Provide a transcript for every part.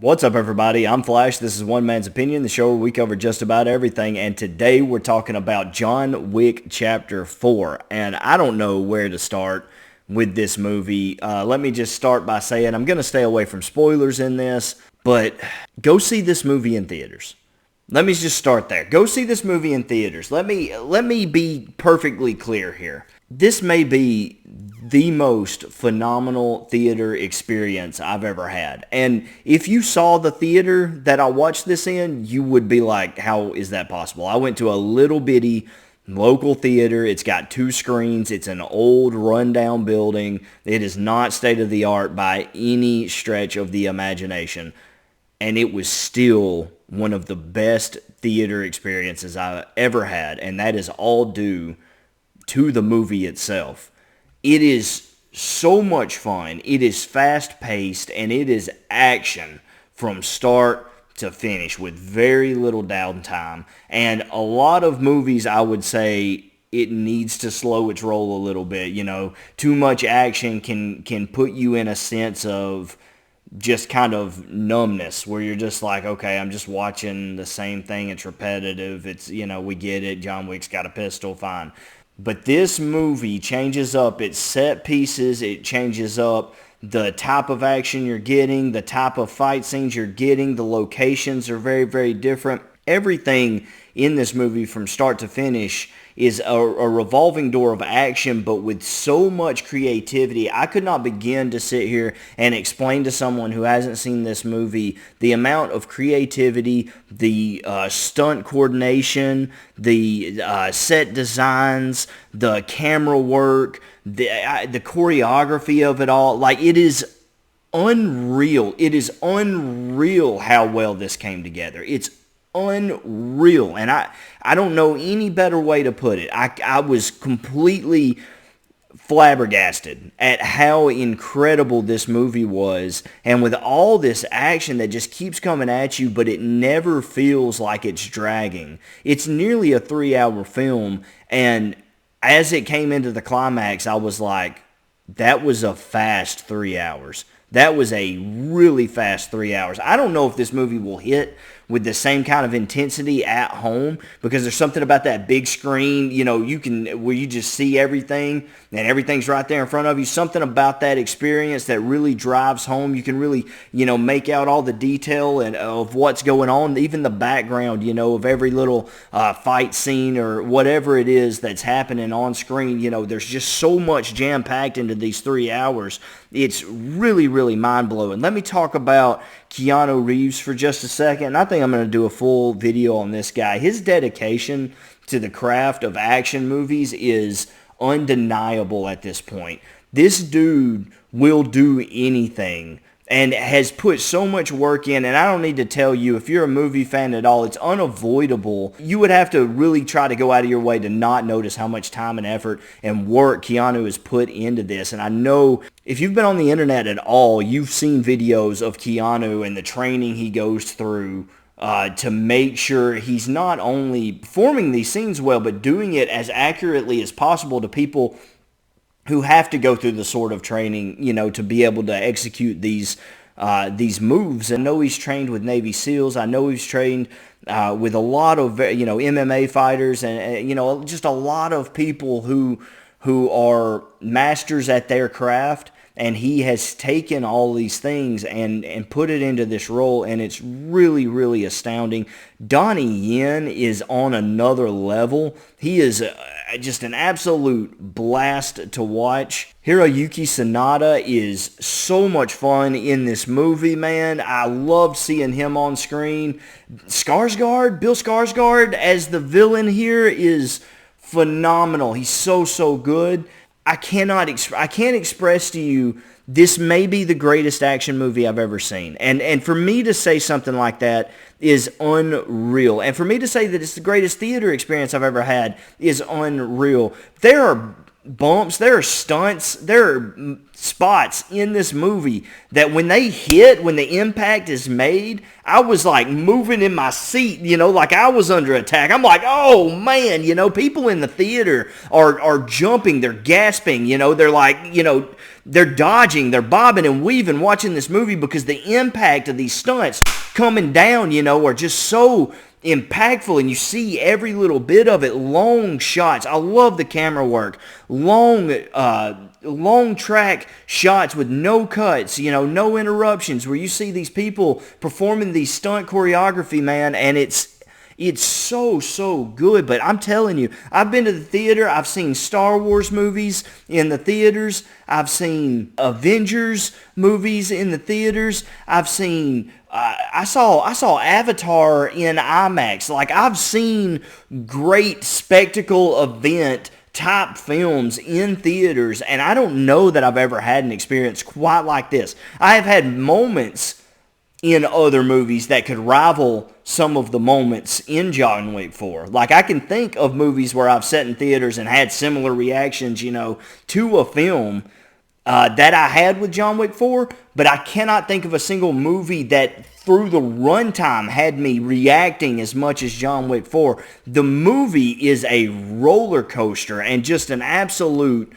What's up, everybody? I'm Flash. This is One Man's Opinion, the show where we cover just about everything. And today we're talking about John Wick Chapter 4. And I don't know where to start with this movie. Let me just start by saying I'm going to stay away from spoilers in this, but go see this movie in theaters. Let me just start there. Go see this movie in theaters. Let me be perfectly clear here. This may be the most phenomenal theater experience I've ever had. And if you saw the theater that I watched this in, you would be like, how is that possible? I went to a little bitty local theater. It's got 2 screens. It's an old rundown building. It is not state of the art by any stretch of the imagination. And it was still one of the best theater experiences I ever had. And that is all due to the movie itself. It is so much fun. It is fast-paced, and it is action from start to finish with very little downtime. And a lot of movies, I would say, it needs to slow its roll a little bit. You know, too much action can put you in a sense of just kind of numbness where you're just like, okay, I'm just watching the same thing. It's repetitive. It's, you know, we get it. John Wick's got a pistol, fine. But this movie changes up its set pieces. It changes up the type of action you're getting, the type of fight scenes you're getting. The locations are very, very different. Everything in this movie from start to finish is a revolving door of action, but with so much creativity. I could not begin to sit here and explain to someone who hasn't seen this movie the amount of creativity, the stunt coordination, the set designs, the camera work, the choreography of it all. Like, it is unreal. It is unreal how well this came together. It's unreal, and I don't know any better way to put it. I was completely flabbergasted at how incredible this movie was, and with all this action that just keeps coming at you, but it never feels like it's dragging. It's nearly a 3-hour film, and as it came into the climax, I was like, that was a fast 3 hours. That was a really fast 3 hours. I don't know if this movie will hit with the same kind of intensity at home, because there's something about that big screen, you know, where you just see everything and everything's right there in front of you. Something about that experience that really drives home. You can really, you know, make out all the detail and of what's going on, even the background, you know, of every little fight scene or whatever it is that's happening on screen. You know, there's just so much jam-packed into these 3 hours. It's really, really mind-blowing. Let me talk about Keanu Reeves for just a second. I think I'm going to do a full video on this guy. His dedication to the craft of action movies is undeniable at this point. This dude will do anything and has put so much work in, and I don't need to tell you, if you're a movie fan at all, it's unavoidable. You would have to really try to go out of your way to not notice how much time and effort and work Keanu has put into this. And I know if you've been on the internet at all, you've seen videos of Keanu and the training he goes through to make sure he's not only performing these scenes well, but doing it as accurately as possible to people who have to go through the sort of training, you know, to be able to execute these moves. I know he's trained with Navy SEALs. I know he's trained with a lot of, you know, MMA fighters and you know, just a lot of people who are masters at their craft. And he has taken all these things and put it into this role, and it's really, really astounding. Donnie Yen is on another level. He is just an absolute blast to watch. Hiroyuki Sanada is so much fun in this movie, man. I loved seeing him on screen. Bill Skarsgård as the villain here is phenomenal. He's so good. I can't express to you, this may be the greatest action movie I've ever seen. And for me to say something like that is unreal. And for me to say that it's the greatest theater experience I've ever had is unreal. There bumps, there are stunts, there are spots in this movie that when they hit, when the impact is made, I was like moving in my seat, like I was under attack. I'm like, oh man, people in the theater are jumping, they're gasping, they're like, they're dodging, they're bobbing and weaving watching this movie because the impact of these stunts coming down, are just so impactful, and you see every little bit of it. Long shots. I love the camera work. Long track shots with no cuts, no interruptions, where you see these people performing these stunt choreography, man, and it's so good. But I'm telling you, I've been to the theater. I've seen Star Wars movies in the theaters. I've seen Avengers movies in the theaters. I've seen I saw Avatar in IMAX. Like, I've seen great spectacle event type films in theaters, and I don't know that I've ever had an experience quite like this. I have had moments in other movies that could rival some of the moments in John Wick 4. Like, I can think of movies where I've sat in theaters and had similar reactions, to a film that I had with John Wick 4, but I cannot think of a single movie that through the runtime had me reacting as much as John Wick 4. The movie is a roller coaster and just an absolute,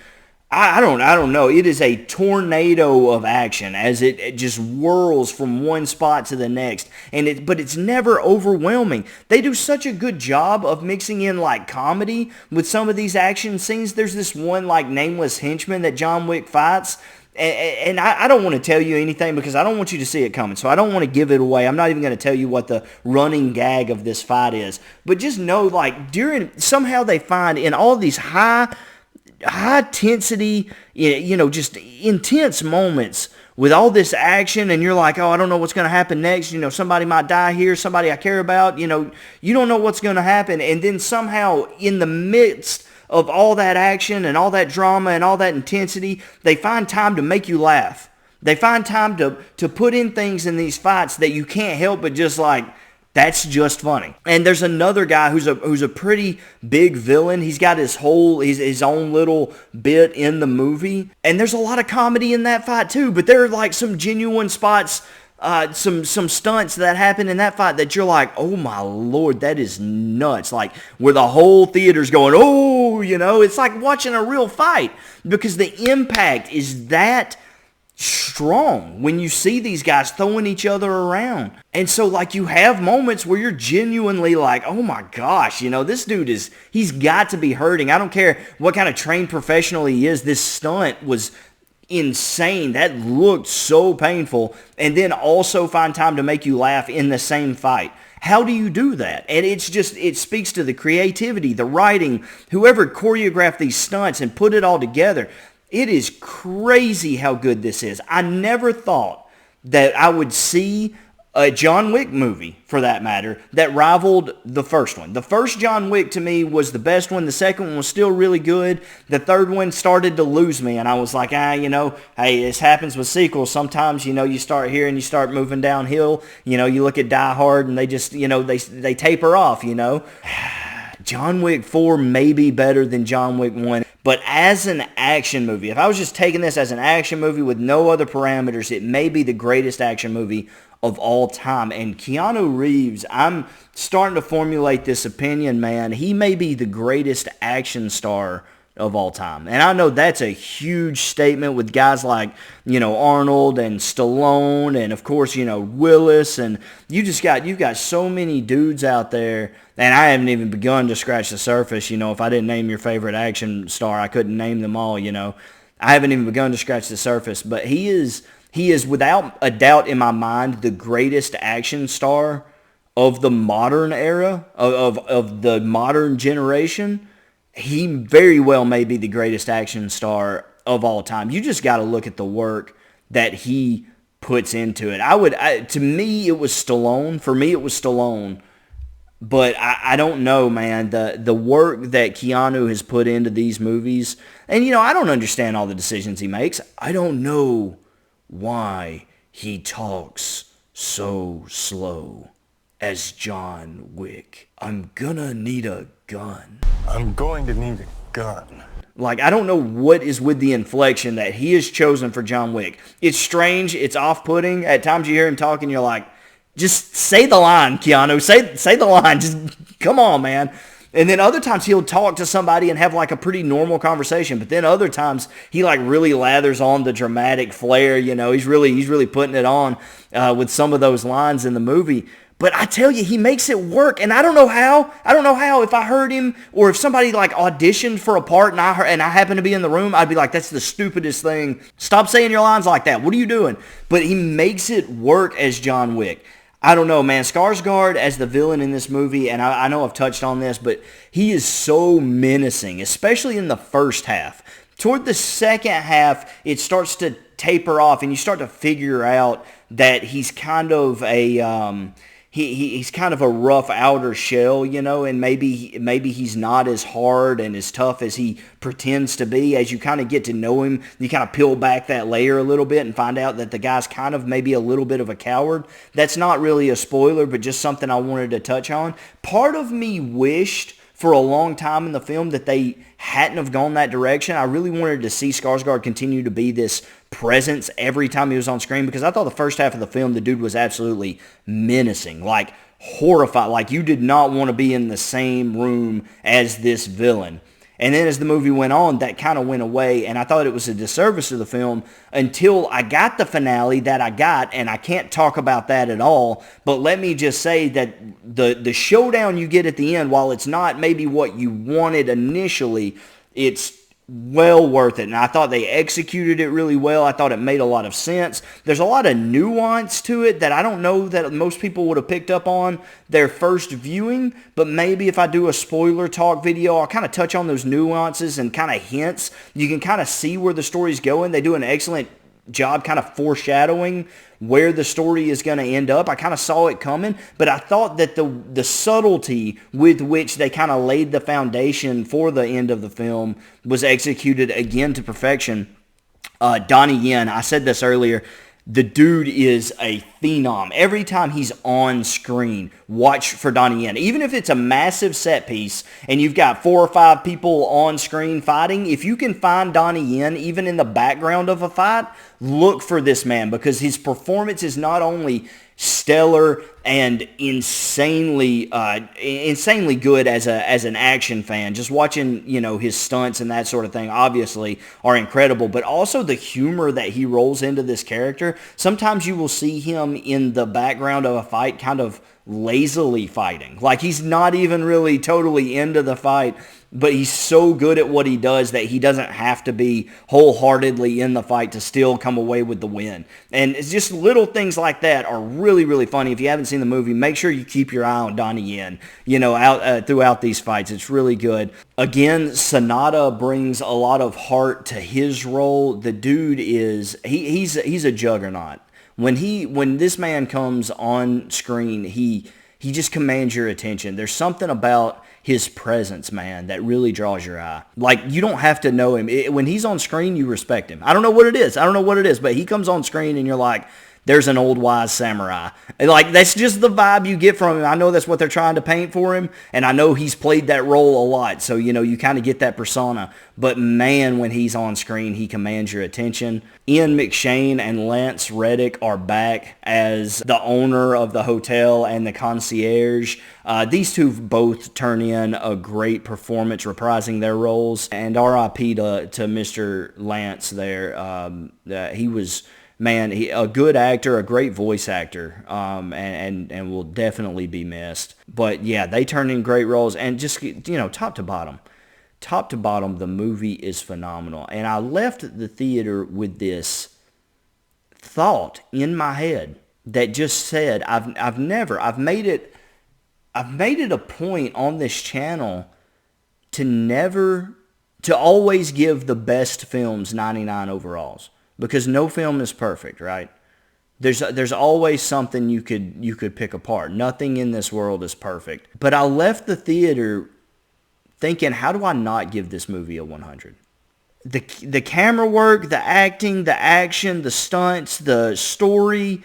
I don't know. It is a tornado of action as it just whirls from one spot to the next. But it's never overwhelming. They do such a good job of mixing in like comedy with some of these action scenes. There's this one like nameless henchman that John Wick fights. And I don't want to tell you anything because I don't want you to see it coming. So I don't want to give it away. I'm not even going to tell you what the running gag of this fight is. But just know, like, somehow they find in all these high intensity, just intense moments with all this action, and you're like, oh, I don't know what's going to happen next. Somebody might die here, somebody I care about. You don't know what's going to happen. And then somehow in the midst of all that action and all that drama and all that intensity, they find time to make you laugh. They find time to put in things in these fights that you can't help but just like, that's just funny. And there's another guy who's a pretty big villain. He's got his own little bit in the movie. And there's a lot of comedy in that fight too. But there are like some genuine spots, some stunts that happen in that fight that you're like, oh my Lord, that is nuts. Like, where the whole theater's going, oh, it's like watching a real fight. Because the impact is that strong when you see these guys throwing each other around. And so, like, you have moments where you're genuinely like, oh my gosh, this dude he's got to be hurting. I don't care what kind of trained professional he is. This stunt was insane. That looked so painful. And then also find time to make you laugh in the same fight. How do you do that? And it speaks to the creativity, the writing, whoever choreographed these stunts and put it all together. It is crazy how good this is. I never thought that I would see a John Wick movie, for that matter, that rivaled the first one. The first John Wick, to me, was the best one. The second one was still really good. The third one started to lose me, and I was like, hey, this happens with sequels. Sometimes, you start here and you start moving downhill. You look at Die Hard, and they just, they taper off, John Wick 4 may be better than John Wick 1. But as an action movie, if I was just taking this as an action movie with no other parameters, it may be the greatest action movie of all time. And Keanu Reeves, I'm starting to formulate this opinion, man. He may be the greatest action star of all time. And I know that's a huge statement with guys like, Arnold and Stallone and, of course, Willis. And you've got so many dudes out there. And I haven't even begun to scratch the surface. If I didn't name your favorite action star, I couldn't name them all, I haven't even begun to scratch the surface. But he is without a doubt in my mind the greatest action star of the modern era, of the modern generation. He very well may be the greatest action star of all time. You just got to look at the work that he puts into it. To me, it was Stallone. For me, it was Stallone. But I don't know, man. The work that Keanu has put into these movies, and I don't understand all the decisions he makes. I don't know why he talks so slow as John Wick. I'm gonna need a gun. I'm going to need a gun. Like, I don't know what is with the inflection that he has chosen for John Wick. It's strange. It's off-putting. At times you hear him talking, you're like, just say the line, Keanu. Say the line. Just come on, man. And then other times he'll talk to somebody and have like a pretty normal conversation. But then other times he like really lathers on the dramatic flair. You know, he's really putting it on with some of those lines in the movie. But I tell you, he makes it work, and I don't know how. I don't know how. If I heard him, or if somebody like auditioned for a part, and I happened to be in the room, I'd be like, "That's the stupidest thing. Stop saying your lines like that. What are you doing?" But he makes it work as John Wick. I don't know, man. Skarsgård as the villain in this movie, and I know I've touched on this, but he is so menacing, especially in the first half. Toward the second half, it starts to taper off, and you start to figure out that he's kind of a he's kind of a rough outer shell, you know, and maybe he's not as hard and as tough as he pretends to be. As you kind of get to know him, you kind of peel back that layer a little bit and find out that the guy's kind of maybe a little bit of a coward. That's not really a spoiler, but just something I wanted to touch on. Part of me wished for a long time in the film that they hadn't have gone that direction. I really wanted to see Skarsgård continue to be this presence every time he was on screen, because I thought the first half of the film, the dude was absolutely menacing, like horrified, like you did not want to be in the same room as this villain. And then as the movie went on, that kind of went away, and I thought it was a disservice to the film until I got the finale that I got, and I can't talk about that at all, but let me just say that the showdown you get at the end, while it's not maybe what you wanted initially, it's well worth it, and I thought they executed it really well. I thought it made a lot of sense. There's a lot of nuance to it that I don't know that most people would have picked up on their first viewing, but maybe if I do a spoiler talk video, I'll kind of touch on those nuances and kind of hints. You can kind of see where the story's going. They do an excellent job kind of foreshadowing where the story is going to end up. I kind of saw it coming, but I thought that the subtlety with which they kind of laid the foundation for the end of the film was executed again to perfection. Donnie Yen, I said this earlier, the dude is a phenom. Every time he's on screen, watch for Donnie Yen. Even if it's a massive set piece and you've got 4 or 5 people on screen fighting, if you can find Donnie Yen even in the background of a fight, look for this man, because his performance is not only stellar and insanely good as an action fan. Just watching, you know, his stunts and that sort of thing obviously are incredible, but also the humor that he rolls into this character. Sometimes you will see him in the background of a fight kind of lazily fighting. Like he's not even really totally into the fight, but he's so good at what he does that he doesn't have to be wholeheartedly in the fight to still come away with the win. And it's just little things like that are really, really funny. If you haven't seen the movie, make sure you keep your eye on Donnie Yen, you know, out throughout these fights. It's really good. Again, Sonata brings a lot of heart to his role. The dude is, he's a juggernaut. When this man comes on screen, he just commands your attention. There's something about his presence, man, that really draws your eye. Like, you don't have to know him. When he's on screen, you respect him. I don't know what it is, but he comes on screen and you're like, there's an old wise samurai. And like, that's just the vibe you get from him. I know that's what they're trying to paint for him, and I know he's played that role a lot, so, you know, you kind of get that persona. But, man, when he's on screen, he commands your attention. Ian McShane and Lance Reddick are back as the owner of the hotel and the concierge. These two both turn in a great performance reprising their roles. And R.I.P. to Mr. Lance there. He was... Man, a good actor, a great voice actor, and will definitely be missed. But yeah, they turn in great roles, and just, you know, top to bottom, the movie is phenomenal. And I left the theater with this thought in my head that just said, I've made it a point on this channel to always give the best films 99 overalls. Because no film is perfect, right? There's always something you could pick apart. Nothing in this world is perfect. But I left the theater thinking, how do I not give this movie a 100? The camera work, the acting, the action, the stunts, the story,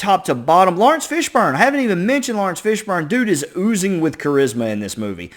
top to bottom. Lawrence Fishburne. I haven't even mentioned Lawrence Fishburne. Dude is oozing with charisma in this movie.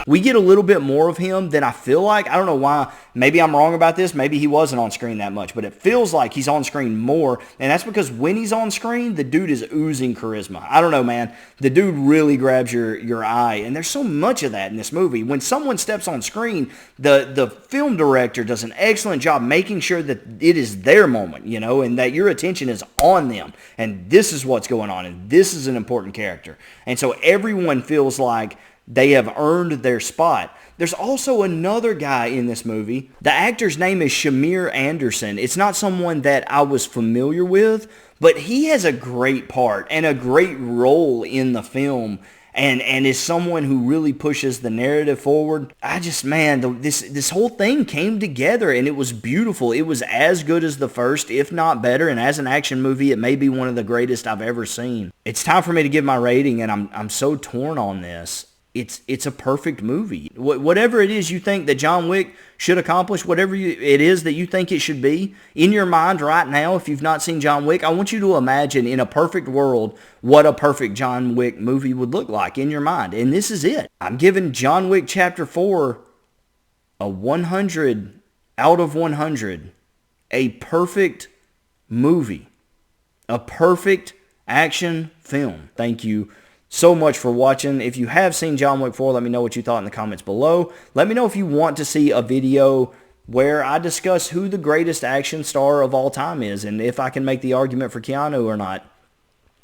We get a little bit more of him than I feel like. I don't know why. Maybe I'm wrong about this. Maybe he wasn't on screen that much, but it feels like he's on screen more, and that's because when he's on screen, the dude is oozing charisma. I don't know, man. The dude really grabs your eye, and there's so much of that in this movie. When someone steps on screen, the film director does an excellent job making sure that it is their moment, you know, and that your attention is on them, and this is what's going on, and this is an important character. And so everyone feels like they have earned their spot. There's also another guy in this movie. The actor's name is Shamir Anderson. It's not someone that I was familiar with, but he has a great part and a great role in the film, and is someone who really pushes the narrative forward. This whole thing came together, and it was beautiful. It was as good as the first, if not better, and as an action movie, it may be one of the greatest I've ever seen. It's time for me to give my rating, and I'm so torn on this. It's a perfect movie. Whatever it is you think that John Wick should accomplish, whatever it is that you think it should be, in your mind right now, if you've not seen John Wick, I want you to imagine in a perfect world what a perfect John Wick movie would look like in your mind. And this is it. I'm giving John Wick Chapter 4 a 100 out of 100. A perfect movie. A perfect action film. Thank you so much for watching. If you have seen John Wick 4, let me know what you thought in the comments below. Let me know if you want to see a video where I discuss who the greatest action star of all time is and if I can make the argument for Keanu or not.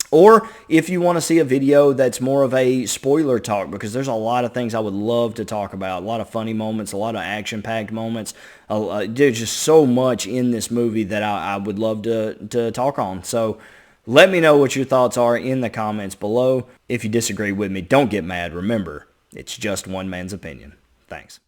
Or if you want to see a video that's more of a spoiler talk, because there's a lot of things I would love to talk about. A lot of funny moments, a lot of action-packed moments. There's just so much in this movie that I would love to talk on. So let me know what your thoughts are in the comments below. If you disagree with me, don't get mad. Remember, it's just one man's opinion. Thanks.